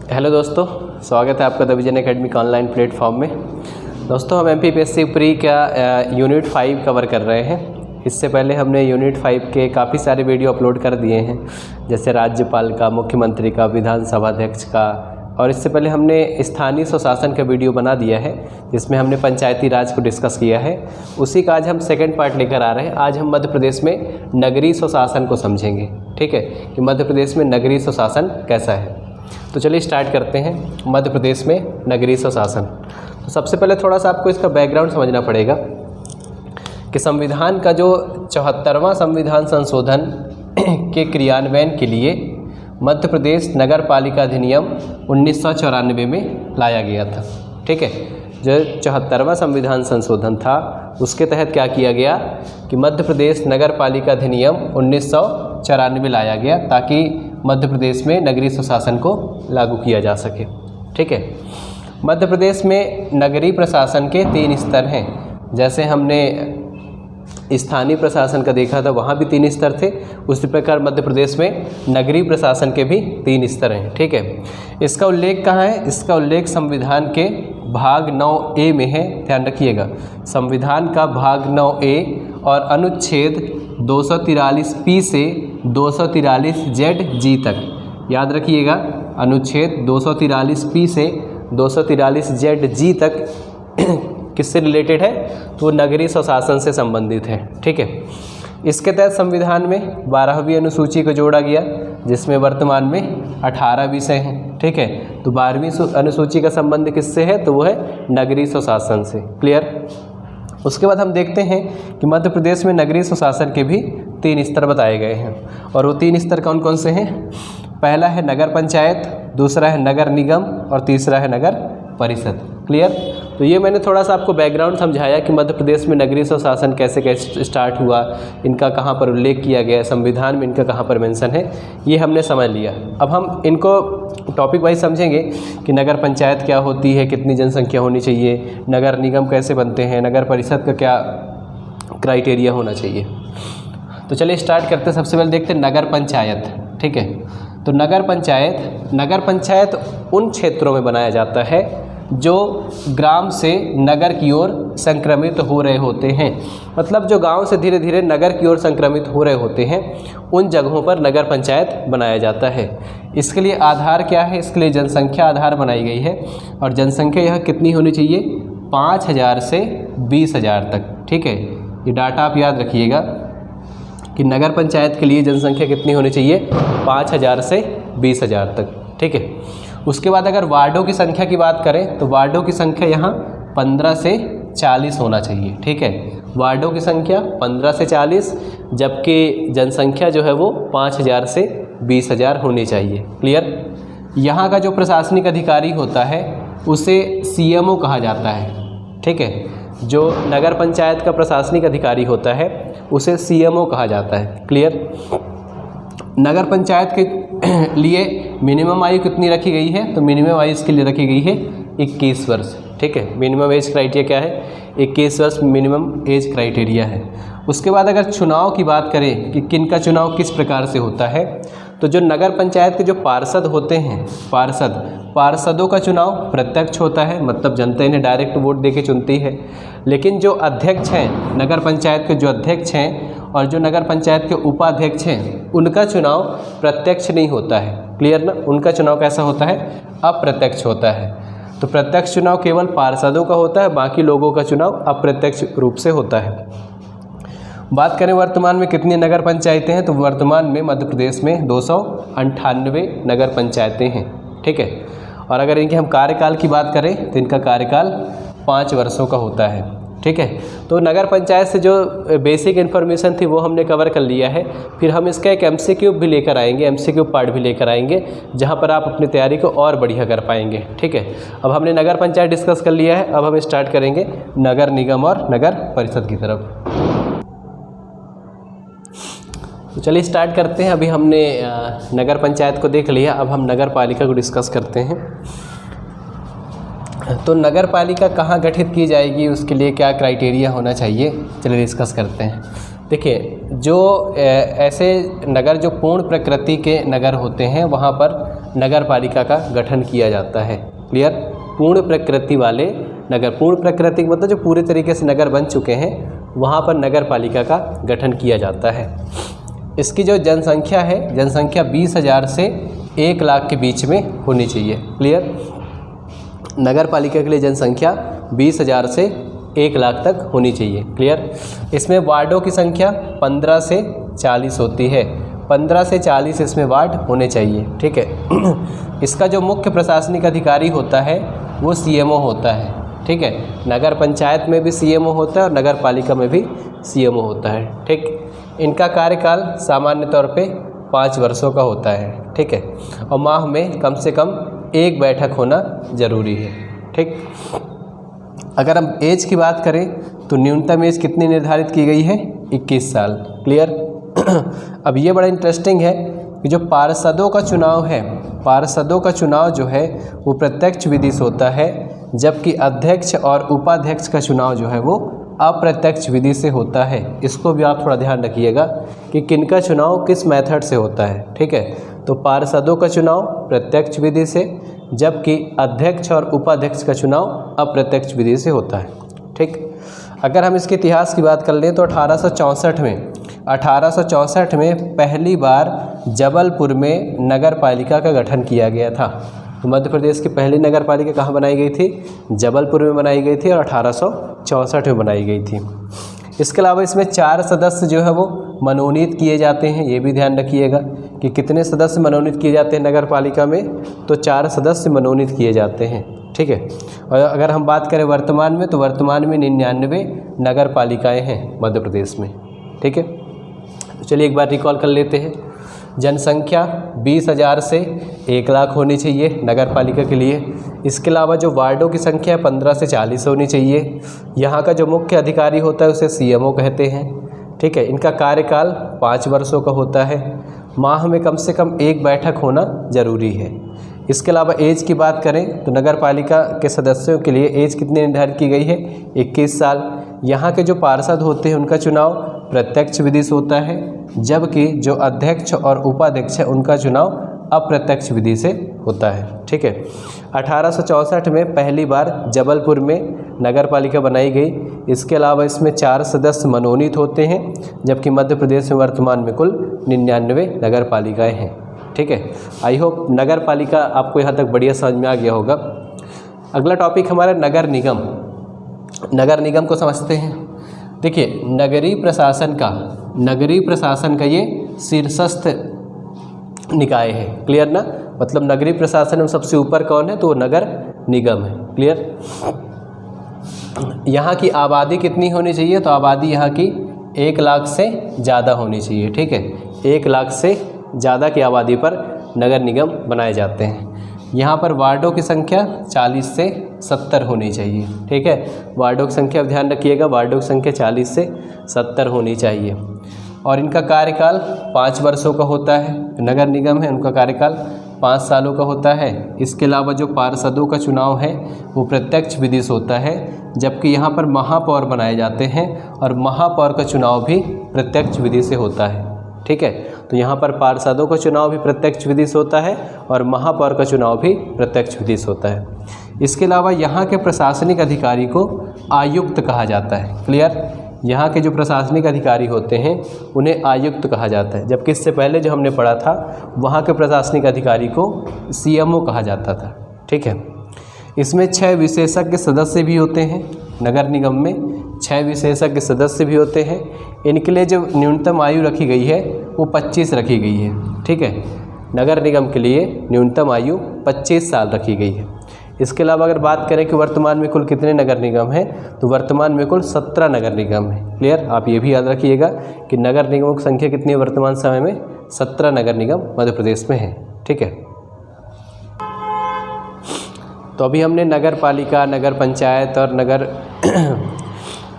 Hello दोस्तों, स्वागत है आपका द विजन एकेडमी का ऑनलाइन प्लेटफॉर्म में। दोस्तों, हम MPPSC प्री का यूनिट 5 कवर कर रहे हैं। इससे पहले हमने यूनिट 5 के काफ़ी सारे वीडियो अपलोड कर दिए हैं, जैसे राज्यपाल का, मुख्यमंत्री का, विधानसभा अध्यक्ष का, और इससे पहले हमने स्थानीय स्वशासन का वीडियो बना दिया है जिसमें हमने पंचायती राज को डिस्कस किया है। उसी का आज हम सेकंड पार्ट लेकर आ रहे हैं। आज हम मध्य प्रदेश में नगरीय स्वशासन को समझेंगे, ठीक है, कि मध्य प्रदेश में नगरीय स्वशासन कैसा है। तो चलिए स्टार्ट करते हैं। मध्य प्रदेश में नगरीय स्वशासन। तो सबसे पहले थोड़ा सा आपको इसका बैकग्राउंड समझना पड़ेगा कि संविधान का जो 74वां संविधान संशोधन के क्रियान्वयन के लिए मध्य प्रदेश नगर पालिका अधिनियम 1994 में लाया गया था, ठीक है। जो 74वां संविधान संशोधन था उसके तहत क्या किया गया कि मध्य प्रदेश नगर पालिका अधिनियम 1994 लाया गया ताकि मध्य प्रदेश में नगरीय स्वशासन को लागू किया जा सके, ठीक है। मध्य प्रदेश में नगरीय प्रशासन के 3 स्तर हैं। जैसे हमने स्थानीय प्रशासन का देखा था, वहाँ भी 3 स्तर थे। उसी प्रकार मध्य प्रदेश में नगरीय प्रशासन के भी 3 स्तर हैं, ठीक है। इसका उल्लेख कहाँ है? इसका उल्लेख संविधान के भाग 9A में है, ध्यान रखिएगा। संविधान का भाग 9A और अनुच्छेद 243P से 243ZG तक, याद रखिएगा, अनुच्छेद 243P से 243ZG तक किससे रिलेटेड है? तो नगरीय स्वशासन से संबंधित है, ठीक है। इसके तहत संविधान में 12वीं अनुसूची को जोड़ा गया, जिसमें वर्तमान में 18 विषय हैं, ठीक है। तो 12वीं अनुसूची का संबंध किससे है? तो वो है नगरीय स्वशासन से। क्लियर? उसके बाद हम देखते हैं कि मध्य प्रदेश में नगरीय स्वशासन के भी 3 स्तर बताए गए हैं, और वो 3 स्तर कौन कौन से हैं? पहला है नगर पंचायत, दूसरा है नगर निगम और तीसरा है नगर परिषद। क्लियर? तो ये मैंने थोड़ा सा आपको बैकग्राउंड समझाया कि मध्य प्रदेश में नगरीय स्वशासन कैसे कैसे स्टार्ट हुआ, इनका कहाँ पर उल्लेख किया गया है, संविधान में इनका कहाँ पर मेंशन है, ये हमने समझ लिया। अब हम इनको टॉपिक वाइज समझेंगे कि नगर पंचायत क्या होती है, कितनी जनसंख्या होनी चाहिए, नगर निगम कैसे बनते हैं, नगर परिषद का क्या क्राइटेरिया होना चाहिए। तो चलिए स्टार्ट करते हैं। सबसे पहले देखते हैं नगर पंचायत, ठीक है। तो नगर पंचायत उन क्षेत्रों में बनाया जाता है जो ग्राम से नगर की ओर संक्रमित हो रहे होते हैं। मतलब जो गांव से धीरे धीरे नगर की ओर संक्रमित हो रहे होते हैं, उन जगहों पर नगर पंचायत बनाया जाता है। इसके लिए आधार क्या है? इसके लिए जनसंख्या आधार बनाई गई है, और जनसंख्या यह कितनी होनी चाहिए? 5000 से 20,000 तक, ठीक है। ये डाटा आप याद रखिएगा कि नगर पंचायत के लिए जनसंख्या कितनी होनी चाहिए? 5000 से 20,000 तक, ठीक है। उसके बाद अगर वार्डों की संख्या की बात करें तो वार्डों की संख्या यहाँ 15 से 40 होना चाहिए, ठीक है। वार्डों की संख्या 15 से 40, जबकि जनसंख्या जो है वो 5000 से 20,000 होनी चाहिए। क्लियर? यहाँ का जो प्रशासनिक अधिकारी होता है उसे CMO कहा जाता है, ठीक है। जो नगर पंचायत का प्रशासनिक अधिकारी होता है उसे CMO कहा जाता है। क्लियर? नगर पंचायत के लिए मिनिमम आयु कितनी रखी गई है? तो मिनिमम आयु इसके लिए रखी गई है 21 वर्ष, ठीक है। मिनिमम एज क्राइटेरिया क्या है? 21 वर्ष मिनिमम एज क्राइटेरिया है। उसके बाद अगर चुनाव की बात करें कि किन का चुनाव किस प्रकार से होता है, तो जो नगर पंचायत के जो पार्षद होते हैं, पार्षदों का चुनाव प्रत्यक्ष होता है, मतलब जनता इन्हें डायरेक्ट वोट देके चुनती है। लेकिन जो अध्यक्ष हैं, नगर पंचायत के जो अध्यक्ष हैं और जो नगर पंचायत के उपाध्यक्ष हैं, उनका चुनाव प्रत्यक्ष नहीं होता है। क्लियर ना? उनका चुनाव कैसा होता है? अप्रत्यक्ष होता है। तो प्रत्यक्ष चुनाव केवल पार्षदों का होता है, बाकी लोगों का चुनाव अप्रत्यक्ष रूप से होता है। बात करें वर्तमान में कितनी नगर पंचायतें हैं, तो वर्तमान में मध्य प्रदेश में 298 नगर पंचायतें हैं, ठीक है। और अगर इनके हम कार्यकाल की बात करें तो इनका कार्यकाल 5 वर्षों का होता है, ठीक है। तो नगर पंचायत से जो बेसिक इन्फॉर्मेशन थी वो हमने कवर कर लिया है। फिर हम इसका एक MCQ भी लेकर आएंगे, MCQ पार्ट भी लेकर आएंगे, जहाँ पर आप अपनी तैयारी को और बढ़िया कर पाएंगे, ठीक है। अब हमने नगर पंचायत डिस्कस कर लिया है, अब हम स्टार्ट करेंगे नगर निगम और नगर परिषद की तरफ। तो चलिए स्टार्ट करते हैं। अभी हमने नगर पंचायत को देख लिया, अब हम नगर पालिका को डिस्कस करते हैं। तो नगर पालिका कहाँ गठित की जाएगी, उसके लिए क्या क्राइटेरिया होना चाहिए, चलिए डिस्कस करते हैं। देखिए, जो ऐसे नगर जो पूर्ण प्रकृति के नगर होते हैं वहाँ पर नगर पालिका का गठन किया जाता है। क्लियर? पूर्ण प्रकृति वाले नगर, पूर्ण प्रकृति मतलब जो पूरे तरीके से नगर बन चुके हैं वहाँ पर नगर पालिका का गठन किया जाता है। इसकी जो जनसंख्या है, जनसंख्या 20,000 से 1 लाख के बीच में होनी चाहिए। क्लियर? नगर पालिका के लिए जनसंख्या 20,000 से 1 लाख तक होनी चाहिए। क्लियर? इसमें वार्डों की संख्या 15 से 40 होती है। 15 से 40 इसमें वार्ड होने चाहिए। ठीक है। इसका जो मुख्य प्रशासनिक अधिकारी होता है वो सीएमओ होता है। ठीक है। नगर पंचायत में भी सीएमओ होता है और नगर पालिका में भी सीएमओ होता है। ठीक। इनका कार्यकाल सामान्य तौर पे 5 वर्षों का होता है। ठीक है। और माह में कम से कम 1 बैठक होना ज़रूरी है। ठीक। अगर हम एज की बात करें तो न्यूनतम एज कितनी निर्धारित की गई है? 21 साल। क्लियर? अब ये बड़ा इंटरेस्टिंग है कि जो पार्षदों का चुनाव है, पार्षदों का चुनाव जो है वो प्रत्यक्ष विधि से होता है, जबकि अध्यक्ष और उपाध्यक्ष का चुनाव जो है वो अप्रत्यक्ष विधि से होता है। इसको भी आप थोड़ा ध्यान रखिएगा कि किनका चुनाव किस मेथड से होता है। ठीक है। तो पार्षदों का चुनाव प्रत्यक्ष विधि से, जबकि अध्यक्ष और उपाध्यक्ष का चुनाव अप्रत्यक्ष विधि से होता है। ठीक। अगर हम इसके इतिहास की बात कर लें तो 1864 में पहली बार जबलपुर में नगर पालिका का गठन किया गया था। तो मध्य प्रदेश की पहली नगर पालिका कहाँ बनाई गई थी? जबलपुर में बनाई गई थी और 1864 में बनाई गई थी। इसके अलावा इसमें 4 सदस्य जो है वो मनोनीत किए जाते हैं। ये भी ध्यान रखिएगा कि कितने सदस्य मनोनीत किए जाते हैं नगर पालिका में, तो 4 सदस्य मनोनीत किए जाते हैं। ठीक है। और अगर हम बात करें वर्तमान में, तो वर्तमान में 99 नगर पालिकाएँ हैं मध्य प्रदेश में। ठीक है। तो चलिए एक बार रिकॉल कर लेते हैं। जनसंख्या 20,000 से 1 लाख होनी चाहिए नगर पालिका के लिए। इसके अलावा जो वार्डों की संख्या 15 से 40 होनी चाहिए। यहाँ का जो मुख्य अधिकारी होता है उसे सीएमओ कहते हैं। ठीक है। इनका कार्यकाल 5 वर्षों का होता है। माह में कम से कम 1 बैठक होना ज़रूरी है। इसके अलावा एज की बात करें तो नगर पालिका के सदस्यों के लिए एज कितनी निर्धारित की गई है? 21 साल। यहाँ के जो पार्षद होते हैं उनका चुनाव प्रत्यक्ष विधि से होता है, जबकि जो अध्यक्ष और उपाध्यक्ष है उनका चुनाव अप्रत्यक्ष विधि से होता है। ठीक है। 1864 में पहली बार जबलपुर में नगर पालिका बनाई गई। इसके अलावा इसमें 4 सदस्य मनोनीत होते हैं, जबकि मध्य प्रदेश में वर्तमान में कुल 99 नगर पालिकाएँ हैं। ठीक है। आई होप नगर पालिका आपको यहाँ तक बढ़िया समझ में आ गया होगा। अगला टॉपिक हमारा नगर निगम। नगर निगम को समझते हैं। देखिए, नगरीय प्रशासन का ये शीर्षस्थ निकाय है। क्लियर ना? मतलब नगरीय प्रशासन में सबसे ऊपर कौन है? तो वो नगर निगम है। क्लियर? यहाँ की आबादी कितनी होनी चाहिए? तो आबादी यहाँ की 1 लाख से ज़्यादा होनी चाहिए। ठीक है। 1 लाख से ज़्यादा की आबादी पर नगर निगम बनाए जाते हैं। यहाँ पर वार्डों की संख्या 40 से 70 होनी चाहिए। ठीक है। वार्डों की संख्या ध्यान रखिएगा, वार्डों की संख्या 40 से 70 होनी चाहिए। और इनका कार्यकाल 5 वर्षों का होता है। नगर निगम है, उनका कार्यकाल 5 सालों का होता है। इसके अलावा जो पार्षदों का चुनाव है वो प्रत्यक्ष विधि से होता है, जबकि यहाँ पर महापौर बनाए जाते हैं और महापौर का चुनाव भी प्रत्यक्ष विधि से होता है। ठीक है। तो यहाँ पर पार्षदों का चुनाव भी प्रत्यक्ष विधि से होता है और महापौर का चुनाव भी प्रत्यक्ष विधि से होता है। इसके अलावा यहाँ के प्रशासनिक अधिकारी को आयुक्त कहा जाता है। क्लियर? यहाँ के जो प्रशासनिक अधिकारी होते हैं उन्हें आयुक्त कहा जाता है, जबकि इससे पहले जो हमने पढ़ा था वहाँ के प्रशासनिक अधिकारी को सीएमओ कहा जाता था। ठीक है। इसमें 6 विशेषज्ञ सदस्य भी होते हैं। नगर निगम में 6 विशेषज्ञ सदस्य भी होते हैं। इनके लिए जो न्यूनतम आयु रखी गई है वो 25 रखी गई है। ठीक है। नगर निगम के लिए न्यूनतम आयु 25 साल रखी गई है। इसके अलावा अगर बात करें कि वर्तमान में कुल कितने नगर निगम हैं, तो वर्तमान में कुल 17 नगर निगम हैं। क्लियर? आप ये भी याद रखिएगा कि नगर निगमों की संख्या कितनी है वर्तमान समय में? 17 नगर निगम मध्य प्रदेश में हैं। ठीक है। तो अभी हमने नगर पालिका, नगर पंचायत और नगर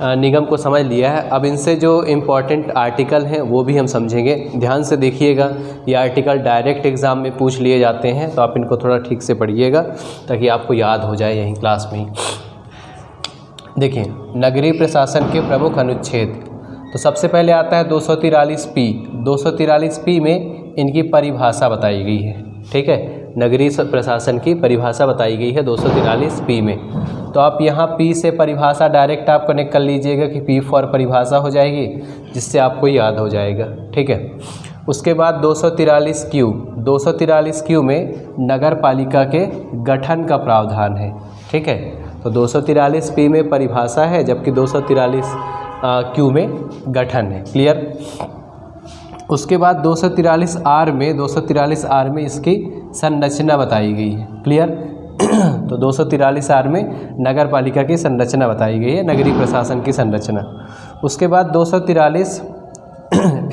निगम को समझ लिया है। अब इनसे जो इम्पॉर्टेंट आर्टिकल हैं वो भी हम समझेंगे। ध्यान से देखिएगा, ये आर्टिकल डायरेक्ट एग्ज़ाम में पूछ लिए जाते हैं, तो आप इनको थोड़ा ठीक से पढ़िएगा ताकि आपको याद हो जाए यहीं क्लास में ही। देखिए, नगरीय प्रशासन के प्रमुख अनुच्छेद। तो सबसे पहले आता है 243P। 243P में इनकी परिभाषा बताई गई है। ठीक है। नगरीय प्रशासन की परिभाषा बताई गई है 243 में। तो आप यहाँ P से परिभाषा डायरेक्ट आप कनेक्ट कर लीजिएगा कि P फॉर परिभाषा हो जाएगी, जिससे आपको याद हो जाएगा। ठीक है। उसके बाद 243 क्यू में नगर पालिका के गठन का प्रावधान है। ठीक है। तो 243 P में परिभाषा है, जबकि 243 क्यू में गठन है। क्लियर। उसके बाद 243 आर में इसकी संरचना बताई गई है। क्लियर। तो 243 आर में नगर पालिका की संरचना बताई गई है, नगरीय प्रशासन की संरचना। उसके बाद 243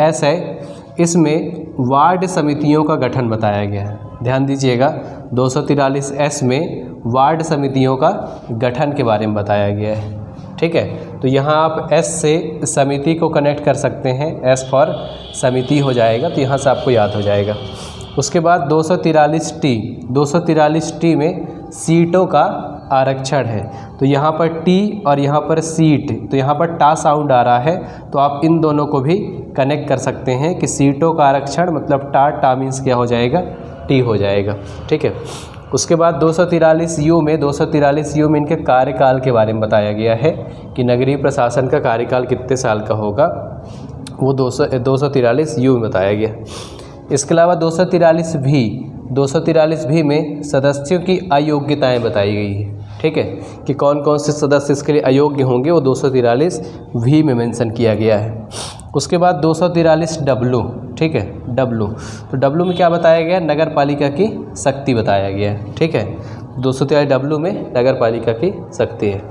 एस है, इसमें वार्ड समितियों का गठन बताया गया है। ध्यान दीजिएगा, 243 एस में वार्ड समितियों का गठन के बारे में बताया गया है। ठीक है। तो यहाँ आप एस से समिति को कनेक्ट कर सकते हैं, एस फॉर समिति हो जाएगा, तो यहाँ से आपको याद हो जाएगा। उसके बाद 243 टी में सीटों का आरक्षण है। तो यहाँ पर टी और यहाँ पर सीट, तो यहाँ पर टा साउंड आ रहा है, तो आप इन दोनों को भी कनेक्ट कर सकते हैं कि सीटों का आरक्षण मतलब टा मीन्स क्या हो जाएगा, टी हो जाएगा। ठीक है। उसके बाद 243 यू में इनके कार्यकाल के बारे में बताया गया है कि नगरीय प्रशासन का कार्यकाल कितने साल का होगा, वो 243 यू में बताया गया। इसके अलावा 243 भी में सदस्यों की अयोग्यताएं बताई गई है। ठीक है, कि कौन कौन से सदस्य इसके लिए अयोग्य होंगे, वो 243 भी में मेंशन किया गया है। उसके बाद 243 डब्लू। ठीक है, डब्लू, तो डब्लू में क्या बताया गया, नगर पालिका की शक्ति बताया गया है। ठीक है, 243 डब्लू में नगर पालिका की शक्ति है।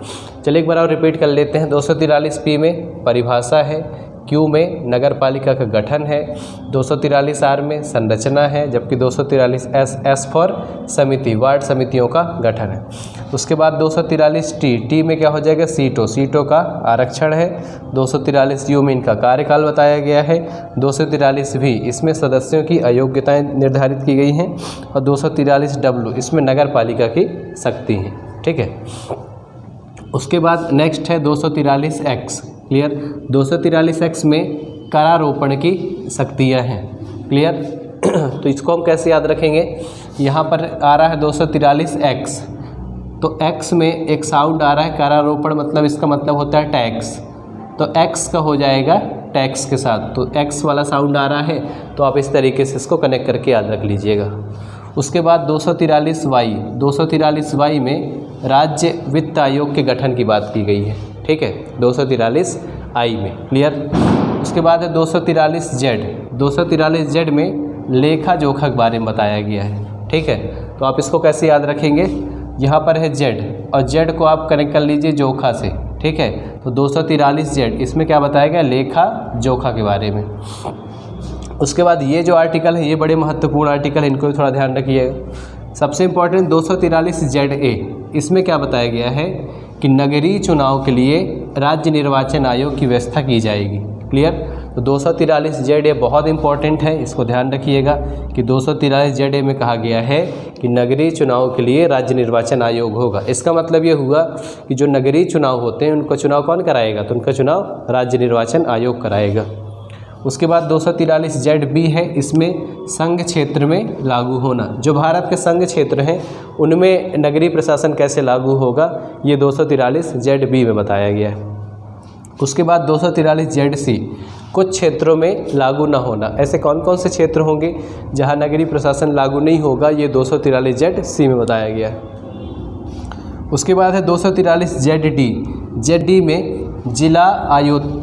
चलिए एक बार और रिपीट कर लेते हैं। 243 पी में परिभाषा है, क्यू में नगर पालिका का गठन है, 243 आर में संरचना है, जबकि 243 एस फॉर समिति, वार्ड समितियों का गठन है। उसके बाद 243 टी में क्या हो जाएगा, सीटों का आरक्षण है। 243 यू में इनका कार्यकाल बताया गया है। 243 भी, इसमें सदस्यों की अयोग्यताएं निर्धारित की गई हैं। और 243 डब्लू, इसमें नगर पालिका की शक्ति है। ठीक है। उसके बाद नेक्स्ट है 243 एक्स। क्लियर। 243 एक्स में करारोपण की शक्तियाँ हैं। क्लियर। तो इसको हम कैसे याद रखेंगे, यहाँ पर आ रहा है 243 एक्स, तो एक्स में एक साउंड आ रहा है करारोपण, मतलब इसका मतलब होता है टैक्स, तो एक्स का हो जाएगा टैक्स के साथ, तो एक्स वाला साउंड आ रहा है, तो आप इस तरीके से इसको कनेक्ट करके याद रख लीजिएगा। उसके बाद 243 वाई में राज्य वित्त आयोग के गठन की बात की गई है। ठीक है, 243 आई में। क्लियर। उसके बाद है 243 जेड में लेखा जोखा के बारे में बताया गया है। ठीक है, तो आप इसको कैसे याद रखेंगे, यहाँ पर है जेड और जेड को आप कनेक्ट कर लीजिए जोखा से। ठीक है, तो 243 जेड, इसमें क्या बताया गया, लेखा जोखा के बारे में। उसके बाद ये जो आर्टिकल है, ये बड़े महत्वपूर्ण आर्टिकल है, इनको भी थोड़ा ध्यान रखिएगा। सबसे इम्पोर्टेंट 243 जेड ए, इसमें क्या बताया गया है कि नगरीय चुनाव के लिए राज्य निर्वाचन आयोग की व्यवस्था की जाएगी। क्लियर। तो 243 जेड ए बहुत इंपॉर्टेंट है, इसको ध्यान रखिएगा कि 243 जेड ए में कहा गया है कि नगरीय चुनाव के लिए राज्य निर्वाचन आयोग होगा। इसका मतलब ये हुआ कि जो नगरीय चुनाव होते हैं उनका चुनाव कौन कराएगा, तो उनका चुनाव राज्य निर्वाचन आयोग कराएगा। उसके बाद 243 जेड बी है, इसमें संघ क्षेत्र में लागू होना, जो भारत के संघ क्षेत्र हैं उनमें नगरीय प्रशासन कैसे लागू होगा, ये 243 जेड बी में बताया गया है। उसके बाद 243 जेड सी, कुछ क्षेत्रों में लागू ना होना, ऐसे कौन कौन से क्षेत्र होंगे जहां नगरीय प्रशासन लागू नहीं होगा, ये 243 जेड सी में बताया गया है। उसके बाद है 243 जेड डी में जिला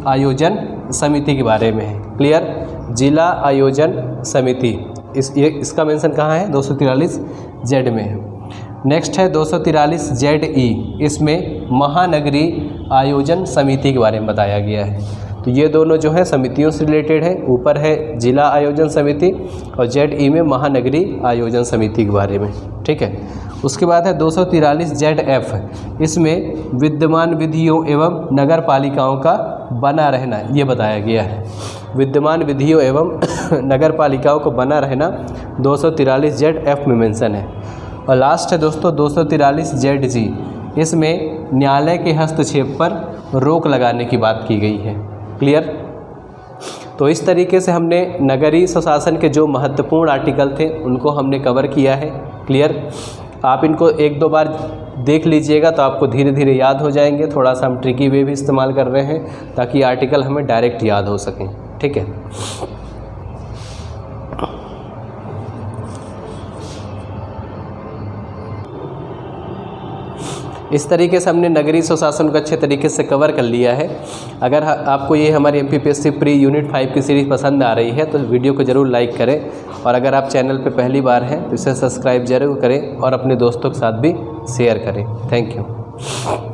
आयोजन समिति के बारे में है। क्लियर। जिला आयोजन समिति, इसका मेंशन कहाँ है, 243 जेड में है। नेक्स्ट है 243 जेड ई, इसमें महानगरीय आयोजन समिति के बारे में बताया गया है। तो ये दोनों जो है समितियों से रिलेटेड है, ऊपर है जिला आयोजन समिति और जेड ई में महानगरीय आयोजन समिति के बारे में। ठीक है। उसके बाद है 243 जेड एफ, इसमें विद्यमान विधियों एवं नगर पालिकाओं का बना रहना, ये बताया गया है। विद्यमान विधियों एवं नगर पालिकाओं को बना रहना 243 जेड एफ में मेंशन है। और लास्ट है दोस्तों 243 जेड जी, इसमें न्यायालय के हस्तक्षेप पर रोक लगाने की बात की गई है। क्लियर। तो इस तरीके से हमने नगरीय स्वशासन के जो महत्वपूर्ण आर्टिकल थे उनको हमने कवर किया है। क्लियर? आप इनको एक दो बार देख लीजिएगा तो आपको धीरे धीरे याद हो जाएंगे। थोड़ा सा हम ट्रिकी वे भी इस्तेमाल कर रहे हैं ताकि आर्टिकल हमें डायरेक्ट याद हो सकें, ठीक है। इस तरीके से हमने नगरीय स्वशासन को अच्छे तरीके से कवर कर लिया है। अगर आपको ये हमारी MPPSC प्री यूनिट 5 की सीरीज़ पसंद आ रही है तो वीडियो को ज़रूर लाइक करें, और अगर आप चैनल पर पहली बार हैं तो इसे सब्सक्राइब जरूर करें और अपने दोस्तों के साथ भी शेयर करें। Thank you.